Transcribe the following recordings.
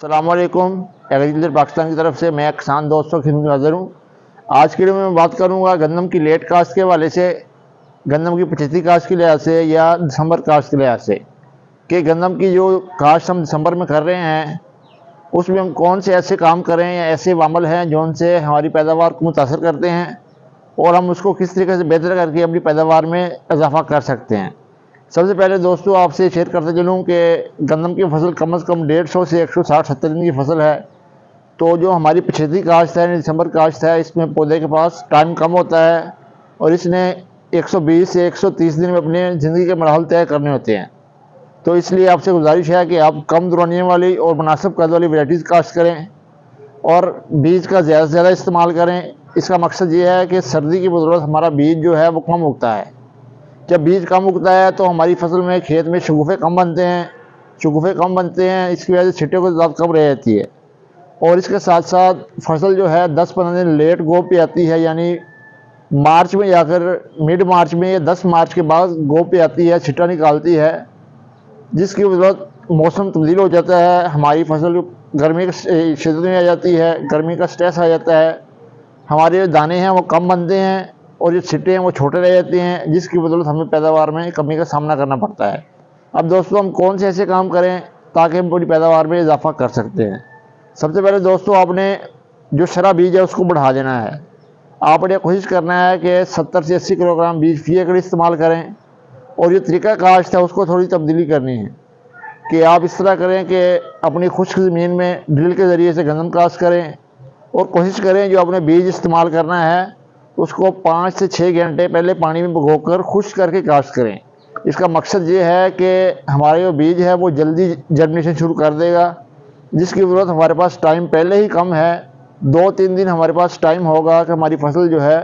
अस्सलाम वालेकुम। एग्रीकल्चर पाकिस्तान की तरफ से मैं किसान दोस्तों की खिदमत में हाजिर हूँ। आज के वीडियो में मैं बात करूँगा गंदम की लेट कास्ट के हवाले से, गंदम की 85 कास्ट के लिहाज से या दिसंबर कास्ट के लिहाज से, कि गंदम की जो कास्ट हम दिसंबर में कर रहे हैं उसमें हम कौन से ऐसे काम करें या ऐसे वामल हैं जो उनसे हमारी पैदावार को मुतासर करते हैं और हम उसको किस तरीके से बेहतर करके अपनी पैदावार में इजाफा कर सकते हैं। सबसे पहले दोस्तों आपसे शेयर करते चलूँ कि गंदम की फसल कम से कम 150 से 160-70 दिन की फसल है। तो जो हमारी 85 काश्त है, दिसंबर काश्त है, इसमें पौधे के पास टाइम कम होता है और इसने 120 से 130 दिन में अपने ज़िंदगी के मराहल तय करने होते हैं। तो इसलिए आपसे गुजारिश है कि आप कम दौरानियों वाली और मुनासिब कद वाली वैराइटीज़ काश्त करें और बीज का ज़्यादा से ज़्यादा इस्तेमाल करें। इसका मकसद ये है कि सर्दी की बदौलत हमारा बीज जो है वो कम उगता है। जब बीज कम उगता है तो हमारी फसल में खेत में शगुफ़े कम बनते हैं। इसकी वजह से छिट्टे को ज़्यादा कम रह जाती है और इसके साथ साथ फसल जो है 10-15 दिन लेट गोप पे आती है, यानी मार्च में जाकर मिड मार्च में या 10 मार्च के बाद गोप पे आती है, छिट्टा निकालती है, जिसकी बदौलत मौसम तब्दील हो जाता है। हमारी फसल गर्मी की शिद्दत में आ जाती है, गर्मी का स्ट्रेस आ जाता है, हमारे जो दाने हैं वो कम बनते हैं और जो छिट्टे हैं वो छोटे रह जाते हैं, जिसकी बदौलत हमें पैदावार में कमी का सामना करना पड़ता है। अब दोस्तों हम कौन से ऐसे काम करें ताकि हम अपनी पैदावार में इजाफा कर सकते हैं। सबसे पहले दोस्तों आपने जो शरा बीज है उसको बढ़ा देना है। आपने कोशिश करना है कि 70 से 80 किलोग्राम बीज फी एकड़ इस्तेमाल करें और ये तरीका काश्त है उसको थोड़ी तब्दीली करनी है कि आप इस तरह करें कि अपनी खुश्क ज़मीन में ड्रिल के ज़रिए से गंदम काश्त करें और कोशिश करें जो आपने बीज इस्तेमाल करना है उसको 5 से 6 घंटे पहले पानी में भिगोकर खुश्क करके काश्त करें। इसका मकसद ये है कि हमारा जो बीज है वो जल्दी जर्मिनेशन शुरू कर देगा, जिसकी ज़रूरत हमारे पास टाइम पहले ही कम है। 2-3 दिन हमारे पास टाइम होगा कि हमारी फसल जो है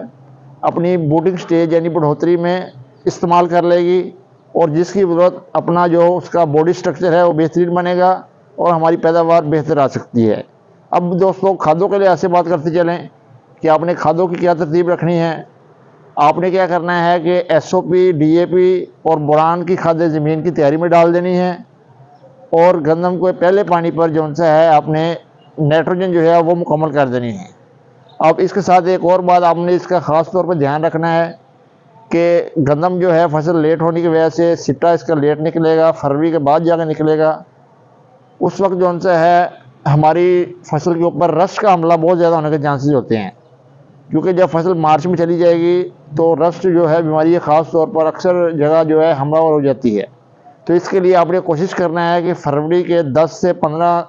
अपनी बूटिंग स्टेज यानी बढ़ोतरी में इस्तेमाल कर लेगी और जिसकी ज़रूरत अपना जो उसका बॉडी स्ट्रक्चर है वो बेहतरीन बनेगा और हमारी पैदावार बेहतर आ सकती है। अब दोस्तों खादों के लिहाज से बात करते चलें कि आपने खादों की क्या तरतीब रखनी है। आपने क्या करना है कि SOP, DAP और बोरान की खादें ज़मीन की तैयारी में डाल देनी है और गंदम को पहले पानी पर जो सा है आपने नाइट्रोजन जो है वो मुकम्मल कर देनी है। अब इसके साथ एक और बात आपने इसका ख़ास तौर पर ध्यान रखना है कि गंदम जो है फसल लेट होने की वजह से सिट्टा इसका लेट निकलेगा, फरवरी के बाद जाकर निकलेगा। उस वक्त जो सा है हमारी फसल के ऊपर रस्ट का हमला बहुत ज़्यादा होने के चांसेस होते हैं, क्योंकि जब फसल मार्च में चली जाएगी तो रस्ट जो है बीमारी ख़ास तौर पर अक्सर जगह जो है हमलावर हो जाती है। तो इसके लिए आपने कोशिश करना है कि फरवरी के 10 से 15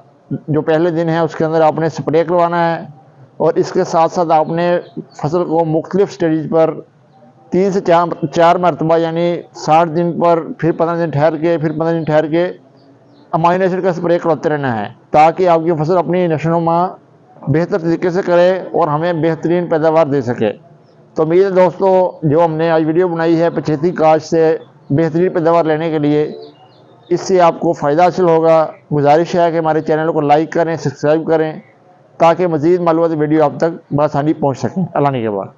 जो पहले दिन है उसके अंदर आपने स्प्रे करवाना है और इसके साथ साथ आपने फसल को मुख्तलिफ स्टेज पर 3 से 4 मरतबा यानी 60 दिन पर फिर 15 दिन ठहर के फिर 15 दिन ठहर के अमाइनो एसिड का स्प्रे करवाते रहना है, ताकि आपकी फसल अपनी नशोनुमा बेहतर तरीके से करे और हमें बेहतरीन पैदावार दे सके। तो उम्मीद है दोस्तों जो हमने आज वीडियो बनाई है 85 काश्त से बेहतरीन पैदावार लेने के लिए, इससे आपको फ़ायदा हासिल होगा। गुजारिश है कि हमारे चैनल को लाइक करें, सब्सक्राइब करें ताकि मज़ीद मालूमाती वीडियो आप तक बआसानी पहुँच सकें। अल्लाह ने के बाद।